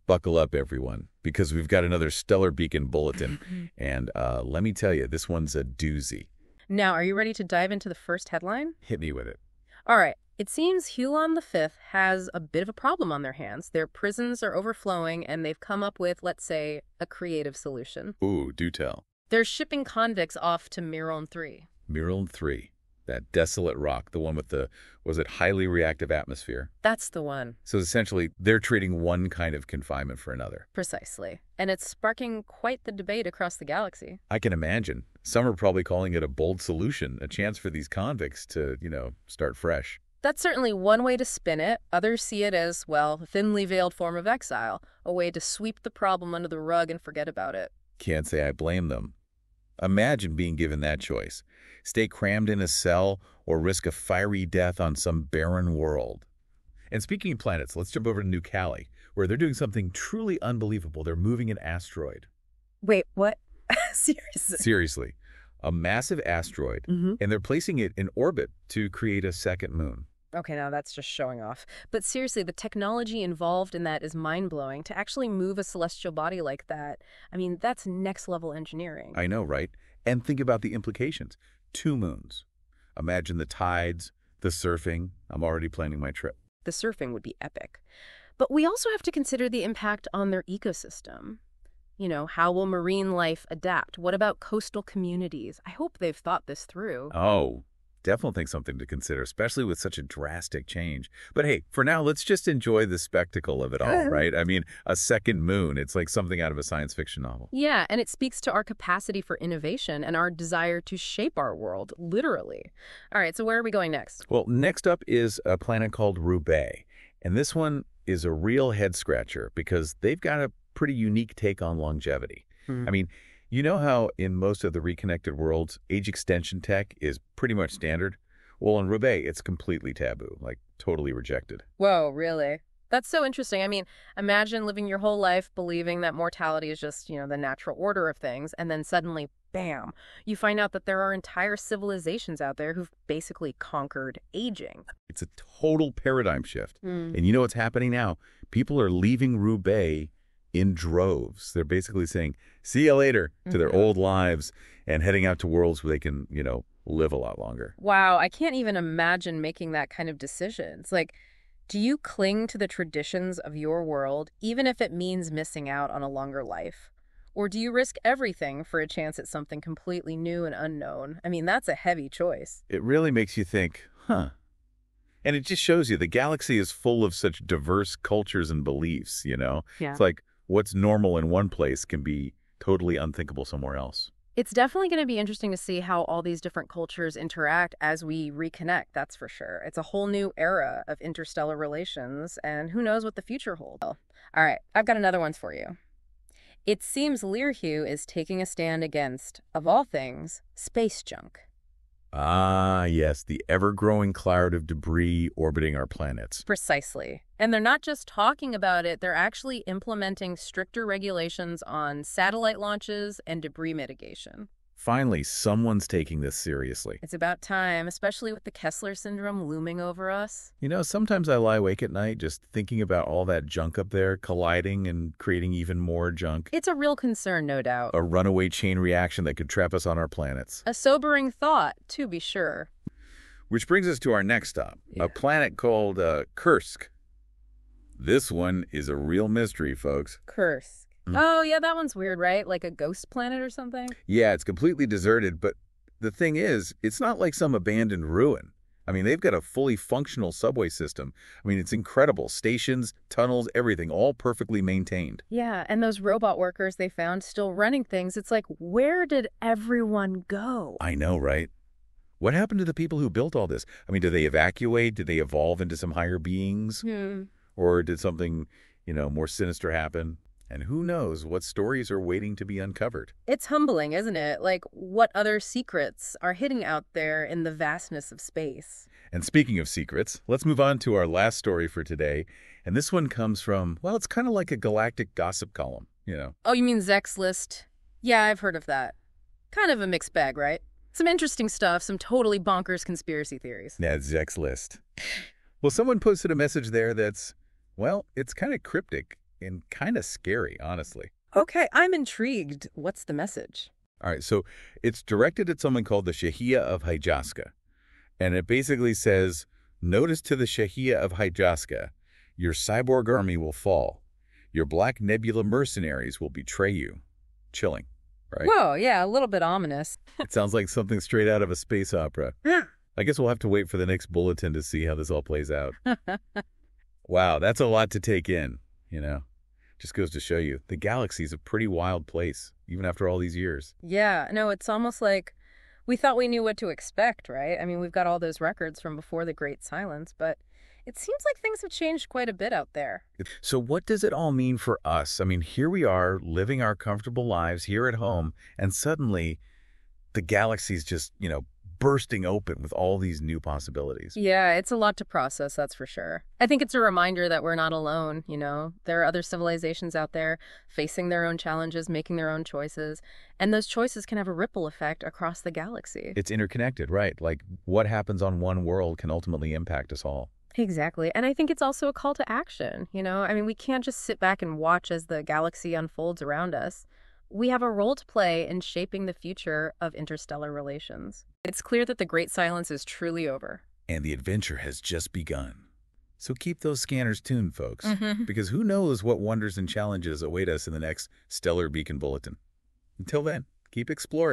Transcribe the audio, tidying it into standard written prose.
Buckle up, everyone, because we've got another Stellar Beacon Bulletin. And let me tell you, this one's a doozy. Now, are you ready to dive into the first headline? Hit me with it. All right. It seems Huon V has a bit of a problem on their hands. Their prisons are overflowing, and they've come up with, let's say, a creative solution. Ooh, do tell. They're shipping convicts off to Miron 3. Miron 3, that desolate rock, the one with the, was it highly reactive atmosphere? That's the one. So essentially, they're trading one kind of confinement for another. Precisely. And it's sparking quite the debate across the galaxy. I can imagine. Some are probably calling it a bold solution, a chance for these convicts to, start fresh. That's certainly one way to spin it. Others see it as, well, a thinly veiled form of exile, a way to sweep the problem under the rug and forget about it. Can't say I blame them. Imagine being given that choice. Stay crammed in a cell or risk a fiery death on some barren world. And speaking of planets, let's jump over to New Cali, where they're doing something truly unbelievable. They're moving an asteroid. Wait, what? Seriously? Seriously. A massive asteroid, and they're placing it in orbit to create a second moon. Okay, now that's just showing off. But seriously, the technology involved in that is mind-blowing. To actually move a celestial body like that, I mean, that's next-level engineering. I know, right? And think about the implications. 2 moons. Imagine the tides, the surfing. I'm already planning my trip. The surfing would be epic. But we also have to consider the impact on their ecosystem. How will marine life adapt? What about coastal communities? I hope they've thought this through. Oh, definitely think something to consider, especially with such a drastic change. But hey, for now, let's just enjoy the spectacle of it all, right? I mean, a second moon, it's like something out of a science fiction novel. Yeah, and it speaks to our capacity for innovation and our desire to shape our world, literally. All right, so where are we going next? Well, next up is a planet called Roubaix. And this one is a real head-scratcher because they've got a pretty unique take on longevity. I mean, you know how in most of the reconnected worlds, age extension tech is pretty much standard? Well, in Roubaix, it's completely taboo, like totally rejected. Whoa, really? That's so interesting. I mean, imagine living your whole life believing that mortality is just, the natural order of things, and then suddenly, bam, you find out that there are entire civilizations out there who've basically conquered aging. It's a total paradigm shift. And you know what's happening now? People are leaving Roubaix in droves. They're basically saying, see you later to their old lives and heading out to worlds where they can, live a lot longer. Wow, I can't even imagine making that kind of decision. It's like, do you cling to the traditions of your world, even if it means missing out on a longer life? Or do you risk everything for a chance at something completely new and unknown? I mean, that's a heavy choice. It really makes you think, huh? And it just shows you the galaxy is full of such diverse cultures and beliefs, Yeah. It's like what's normal in one place can be totally unthinkable somewhere else. It's definitely going to be interesting to see how all these different cultures interact as we reconnect, that's for sure. It's a whole new era of interstellar relations, and who knows what the future holds. All right, I've got another one for you. It seems Learhue is taking a stand against, of all things, space junk. Ah, yes, the ever-growing cloud of debris orbiting our planets. Precisely. And they're not just talking about it, they're actually implementing stricter regulations on satellite launches and debris mitigation. Finally, someone's taking this seriously. It's about time, especially with the Kessler syndrome looming over us. Sometimes I lie awake at night just thinking about all that junk up there colliding and creating even more junk. It's a real concern, no doubt. A runaway chain reaction that could trap us on our planets. A sobering thought, to be sure. Which brings us to our next stop, a planet called Kursk. This one is a real mystery, folks. Kursk. Oh, yeah, that one's weird, right? Like a ghost planet or something? Yeah, it's completely deserted, but the thing is, it's not like some abandoned ruin. I mean, they've got a fully functional subway system. I mean, it's incredible. Stations, tunnels, everything, all perfectly maintained. Yeah, and those robot workers they found still running things. It's like, where did everyone go? I know, right? What happened to the people who built all this? I mean, did they evacuate? Did they evolve into some higher beings? Or did something, more sinister happen? And who knows what stories are waiting to be uncovered. It's humbling, isn't it? Like, what other secrets are hidden out there in the vastness of space? And speaking of secrets, let's move on to our last story for today. And this one comes from, well, it's kind of like a galactic gossip column, Oh, you mean Zek's List? Yeah, I've heard of that. Kind of a mixed bag, right? Some interesting stuff, some totally bonkers conspiracy theories. Yeah, Zek's List. Well, someone posted a message there that's, well, it's kind of cryptic. and kind of scary, honestly. Okay, I'm intrigued. What's the message? All right, so it's directed at someone called the Shahia of Hijaska. And it basically says, notice to the Shahia of Hijaska, your cyborg army will fall. Your Black Nebula mercenaries will betray you. Chilling, right? Whoa, yeah, a little bit ominous. It sounds like something straight out of a space opera. Yeah. I guess we'll have to wait for the next bulletin to see how this all plays out. Wow, that's a lot to take in, you know. Just goes to show you, the galaxy's a pretty wild place, even after all these years. Yeah, no, it's almost like we thought we knew what to expect, right? I mean, we've got all those records from before the Great Silence, but it seems like things have changed quite a bit out there. So what does it all mean for us? I mean, here we are living our comfortable lives here at home, and suddenly the galaxy's just, bursting open with all these new possibilities. Yeah, it's a lot to process, that's for sure. I think it's a reminder that we're not alone, There are other civilizations out there facing their own challenges, making their own choices, and those choices can have a ripple effect across the galaxy. It's interconnected, right? Like what happens on one world can ultimately impact us all. Exactly. And I think it's also a call to action, I mean, we can't just sit back and watch as the galaxy unfolds around us. We have a role to play in shaping the future of interstellar relations. It's clear that the Great Silence is truly over. And the adventure has just begun. So keep those scanners tuned, folks, because who knows what wonders and challenges await us in the next Stellar Beacon Bulletin. Until then, keep exploring.